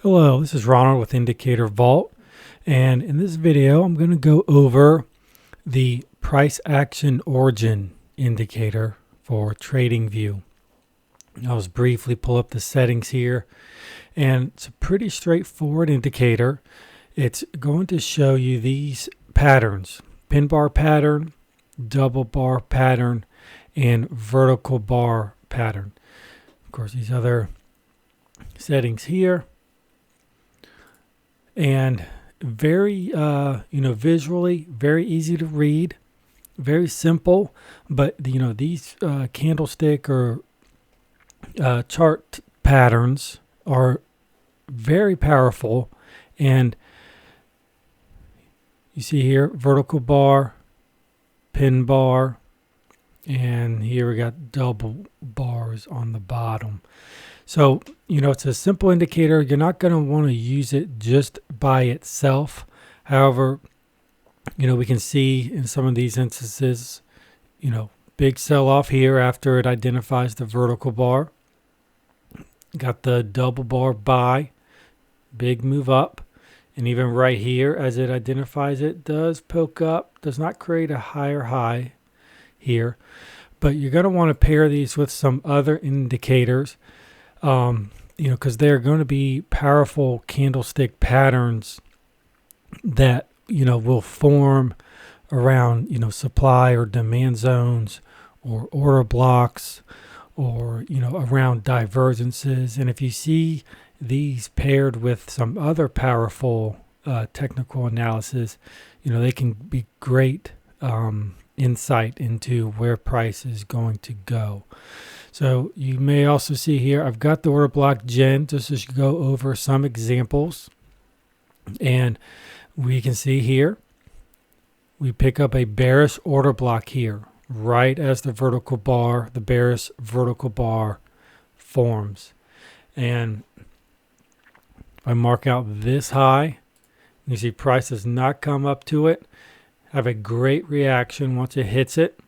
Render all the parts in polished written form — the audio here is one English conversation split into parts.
Hello, this is Ronald with Indicator Vault, and in this video I'm going to go over the price action origin indicator for TradingView. I'll just briefly pull up the settings here, and it's a pretty straightforward indicator. It's going to show you these patterns: pin bar pattern, double bar pattern, and vertical bar pattern. Of course, these other settings here. And very, visually very easy to read, very simple. But these candlestick or chart patterns are very powerful. And you see here, vertical bar, pin bar, and here we got double bars on the bottom. So, it's a simple indicator. You're not going to want to use it just by itself. However, we can see in some of these instances, big sell-off here after it identifies the vertical bar. Got the double bar buy, big move up. And even right here, as it identifies it, does poke up, does not create a higher high here. But you're going to want to pair these with some other indicators. Because they're going to be powerful candlestick patterns that, will form around, supply or demand zones or order blocks or, around divergences. And if you see these paired with some other powerful technical analysis, they can be great insight into where price is going to go. So you may also see here, I've got the order block gen just to go over some examples. And we can see here, we pick up a bearish order block here, right as the bearish vertical bar forms. And if I mark out this high, you see price does not come up to it, have a great reaction once it hits it.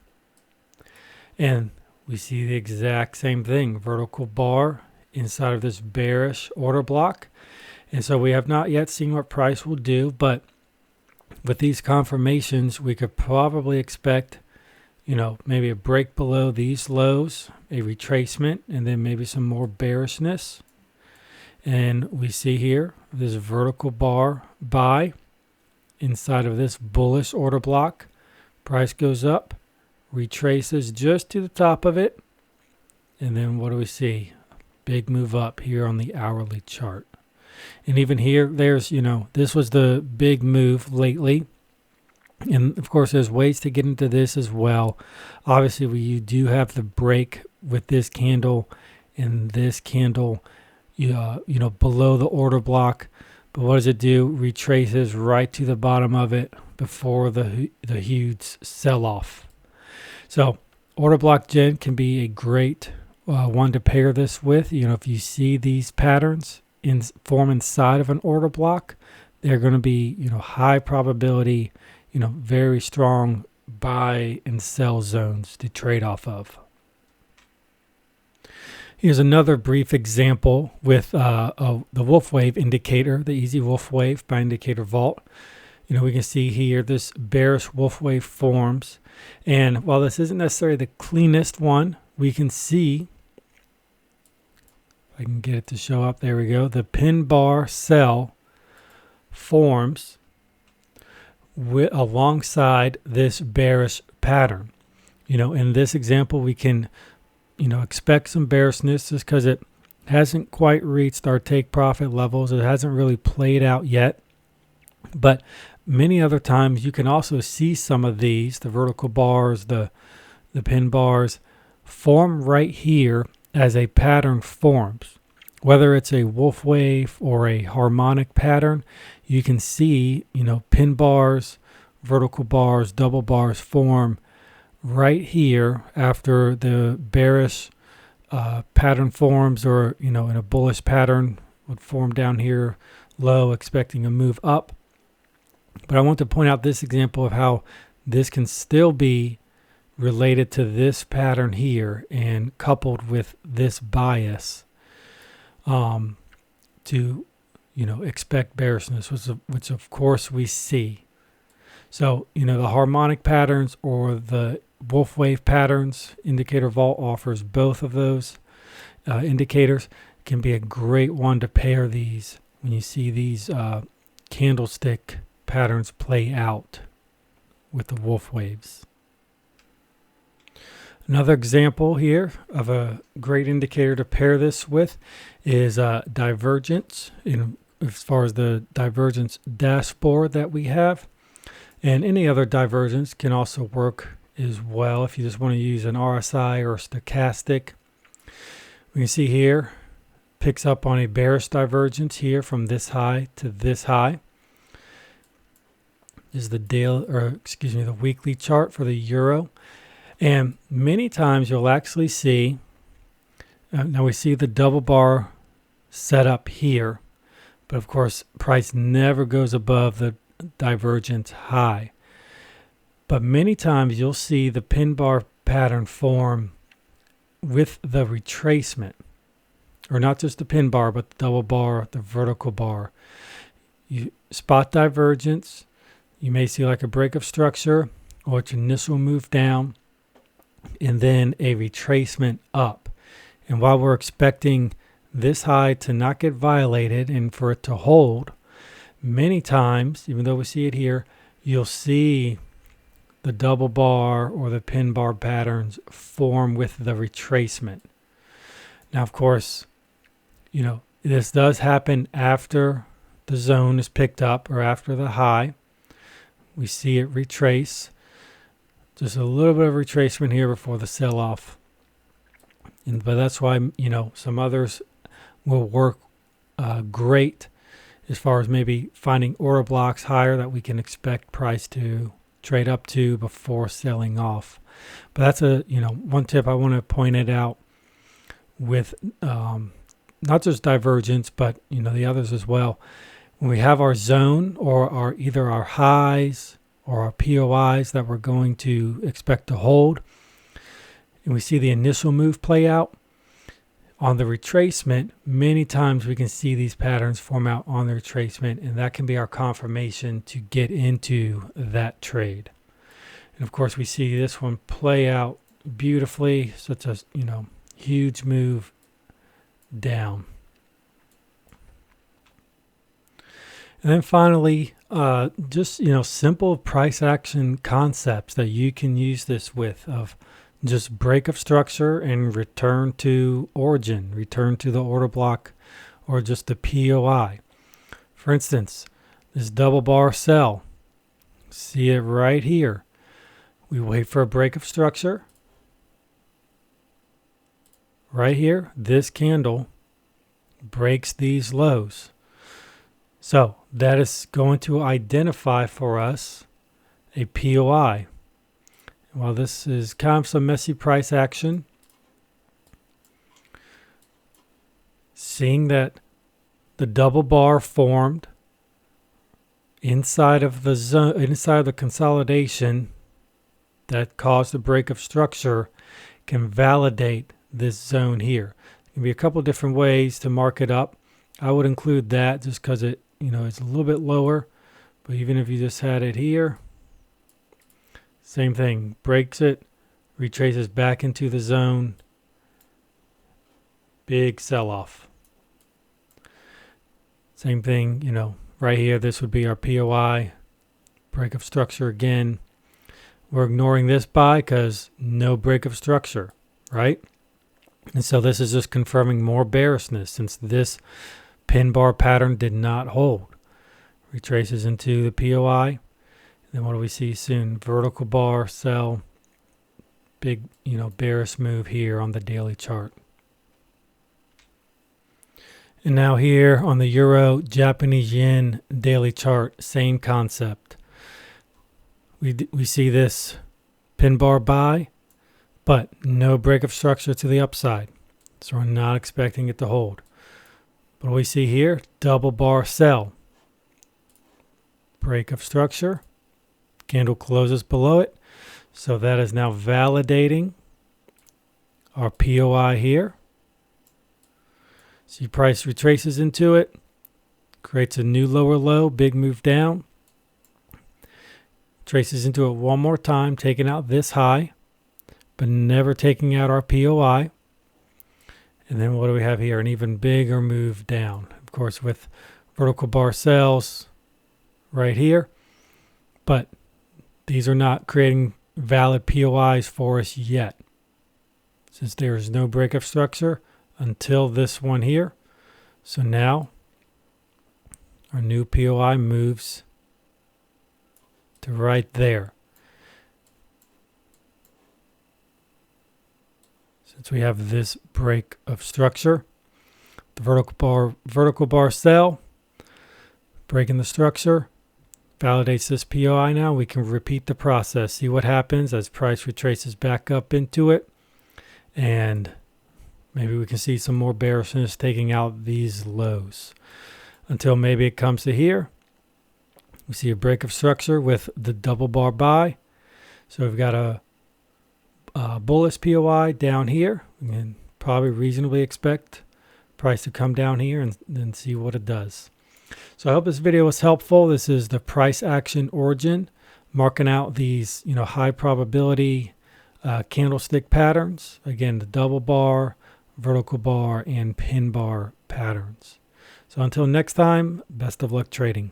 And we see the exact same thing, vertical bar inside of this bearish order block. And so we have not yet seen what price will do, but with these confirmations, we could probably expect, maybe a break below these lows, a retracement, and then maybe some more bearishness. And we see here this vertical bar buy inside of this bullish order block. Price goes up, retraces just to the top of it, and then what do we see? Big move up here on the hourly chart. And even here, there's, this was the big move lately. And of course, there's ways to get into this as well. Obviously, you do have the break with this candle and this candle, below the order block. But what does it do? Retraces right to the bottom of it before the huge sell-off. So order block gen can be a great one to pair this with. If you see these patterns form inside of an order block, they're going to be, high probability, very strong buy and sell zones to trade off of. Here's another brief example with the wolf wave indicator, the Easy Wolf Wave by Indicator Vault. We can see here this bearish wolf wave forms. And while this isn't necessarily the cleanest one, we can see, if I can get it to show up, there we go, the pin bar sell forms alongside this bearish pattern. In this example, we can, expect some bearishness just because it hasn't quite reached our take profit levels. It hasn't really played out yet. But many other times you can also see some of these, the vertical bars, the pin bars, form right here as a pattern forms. Whether it's a wolf wave or a harmonic pattern, you can see, pin bars, vertical bars, double bars form right here after the bearish pattern forms, or, in a bullish pattern would form down here low, expecting a move up. But I want to point out this example of how this can still be related to this pattern here and coupled with this bias to expect bearishness, which of course we see. So, the harmonic patterns or the wolf wave patterns, indicator vault offers both of those indicators. Can be a great one to pair these when you see these candlestick patterns play out with the wolf waves. Another example here of a great indicator to pair this with is divergence, as far as the divergence dashboard that we have. And any other divergence can also work as well if you just want to use an RSI or a stochastic. We can see here, picks up on a bearish divergence here from this high to this high. This is the weekly chart for the euro. And many times you'll actually see, now we see the double bar set up here, but of course price never goes above the divergence high. But many times you'll see the pin bar pattern form with the retracement, or not just the pin bar, but the double bar, the vertical bar. You spot divergence, you may see like a break of structure or its initial move down, and then a retracement up. And while we're expecting this high to not get violated and for it to hold, many times, even though we see it here, you'll see the double bar or the pin bar patterns form with the retracement. Now, of course, this does happen after the zone is picked up or after the high. We see it retrace. Just a little bit of retracement here before the sell-off. But that's why, some others will work great as far as maybe finding order blocks higher that we can expect price to trade up to before selling off. But that's one tip I want to point it out with not just divergence, but the others as well. When we have our zone or either our highs or our POIs that we're going to expect to hold, and we see the initial move play out on the retracement, many times we can see these patterns form out on the retracement, and that can be our confirmation to get into that trade. And of course, we see this one play out beautifully, such a huge move down. And then finally, just simple price action concepts that you can use this with, of just break of structure and return to origin, return to the order block, or just the POI. For instance, this double bar sell, see it right here. We wait for a break of structure. Right here, this candle breaks these lows. So that is going to identify for us a POI. While this is kind of some messy price action, seeing that the double bar formed inside of the zone, inside of the consolidation that caused the break of structure, can validate this zone here. There can be a couple different ways to mark it up. I would include that just because it's a little bit lower, but even if you just had it here, same thing, breaks it, retraces back into the zone, big sell-off. Same thing, right here, this would be our POI, break of structure again. We're ignoring this buy because no break of structure, right? And so this is just confirming more bearishness since this pin bar pattern did not hold. Retraces into the POI. Then what do we see soon? Vertical bar, sell, big, bearish move here on the daily chart. And now here on the Euro Japanese Yen daily chart, same concept. We see this pin bar buy, but no break of structure to the upside. So we're not expecting it to hold. What do we see here? Double bar sell. Break of structure. Candle closes below it. So that is now validating our POI here. See price retraces into it. creates a new lower low, big move down, traces into it one more time, taking out this high, but never taking out our POI. And then what do we have here? An even bigger move down, of course, with vertical bar sells right here, but these are not creating valid POIs for us yet, since there is no break of structure until this one here. So now our new POI moves to right there. Since we have this break of structure, the vertical bar sell, breaking the structure, validates this POI. Now we can repeat the process, see what happens as price retraces back up into it, and maybe we can see some more bearishness taking out these lows until maybe it comes to here. We see a break of structure with the double bar buy. So we've got a bullish POI down here. We can probably reasonably expect price to come down here and then see what it does. So I hope this video was helpful. This is the price action origin, marking out these high probability candlestick patterns. Again, the double bar, vertical bar, and pin bar patterns. So until next time, best of luck trading.